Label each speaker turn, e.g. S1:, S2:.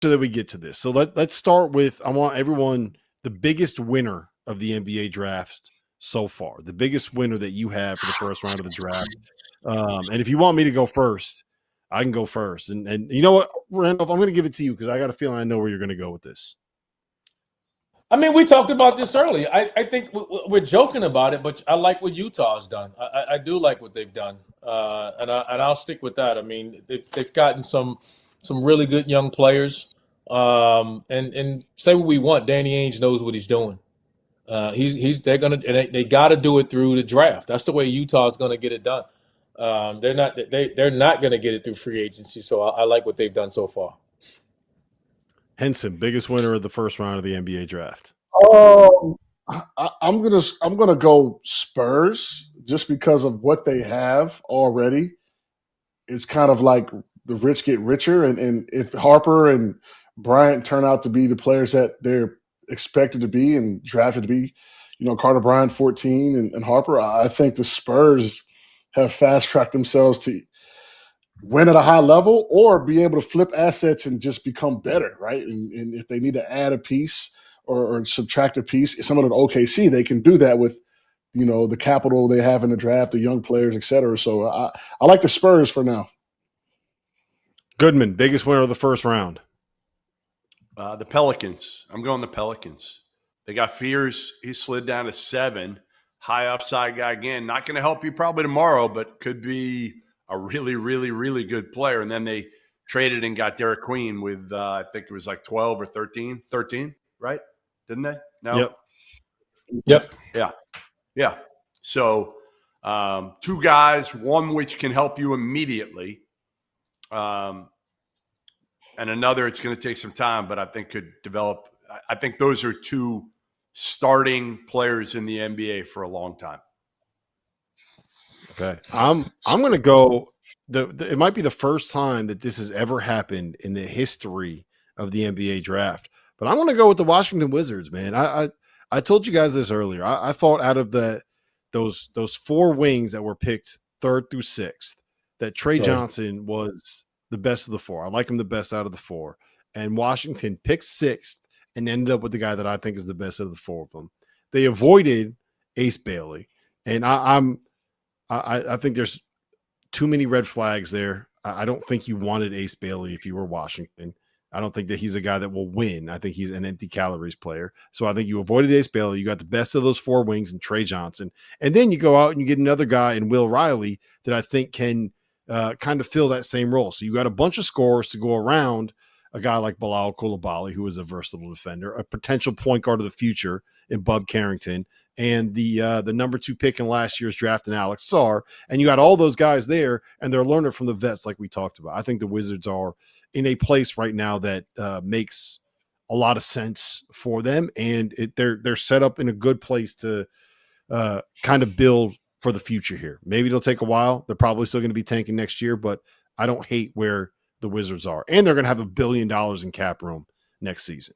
S1: sure that we get to this. So let's start with, I want everyone, the biggest winner of the NBA draft so far, the biggest winner that you have for the first round of the draft. And if you want me to go first, I can go first. And you know what, Randolph, I'm going to give it to you because I got a feeling I know where you're going to go with this.
S2: I mean, we talked about this earlier. I think we're joking about it, but I like what Utah's done. I do like what they've done, and I'll stick with that. I mean, they've gotten some really good young players, and say what we want, Danny Ainge knows what he's doing. They're gonna and they got to do it through the draft. That's the way Utah's gonna get it done. They're not gonna get it through free agency. So I like what they've done so far.
S1: Henson, biggest winner of the first round of the NBA draft.
S3: Um, I'm gonna go Spurs just because of what they have already. It's kind of like the rich get richer, and if Harper and Bryant turn out to be the players that they're expected to be and drafted to be, Carter Bryant 14 and Harper, I think the Spurs have fast tracked themselves to win at a high level or be able to flip assets and just become better, right? And if they need to add a piece or subtract a piece, similar to OKC, they can do that with, the capital they have in the draft, the young players, et cetera. So I like the Spurs for now.
S1: Goodman, biggest winner of the first round.
S4: The Pelicans. I'm going the Pelicans. They got Fears. He slid down to 7. High upside guy again. Not going to help you probably tomorrow, but could be a really, really, really good player. And then they traded and got Derek Queen with, I think it was like 12 or 13. 13, right? Didn't they? No?
S2: Yep.
S4: Yeah. So 2 guys, one which can help you immediately. And another, it's going to take some time, but I think could develop. I think those are 2 starting players in the NBA for a long time.
S1: Okay. I'm going to go it might be the first time that this has ever happened in the history of the NBA draft, but I'm going to go with the Washington Wizards, man. I told you guys this earlier. I thought out of those 4 wings that were picked 3rd through 6th, that Trey Johnson was the best of the 4. I like him the best out of the 4. And Washington picked 6th and ended up with the guy that I think is the best of the 4 of them. They avoided Ace Bailey. And I think there's too many red flags there. I don't think you wanted Ace Bailey if you were Washington. I don't think that he's a guy that will win. I think he's an empty calories player. So I think you avoided Ace Bailey. You got the best of those 4 wings and Trey Johnson. And then you go out and you get another guy in Will Riley that I think can kind of fill that same role. So you got a bunch of scorers to go around a guy like Bilal Coulibaly, who is a versatile defender, a potential point guard of the future in Bub Carrington, and the number 2 pick in last year's draft in Alex Sarr. And you got all those guys there, and they're learning from the vets like we talked about. I think the Wizards are in a place right now that makes a lot of sense for them, and they're set up in a good place to kind of build for the future here. Maybe it'll take a while. They're probably still going to be tanking next year, but I don't hate where the Wizards are. And they're going to have $1 billion in cap room next season.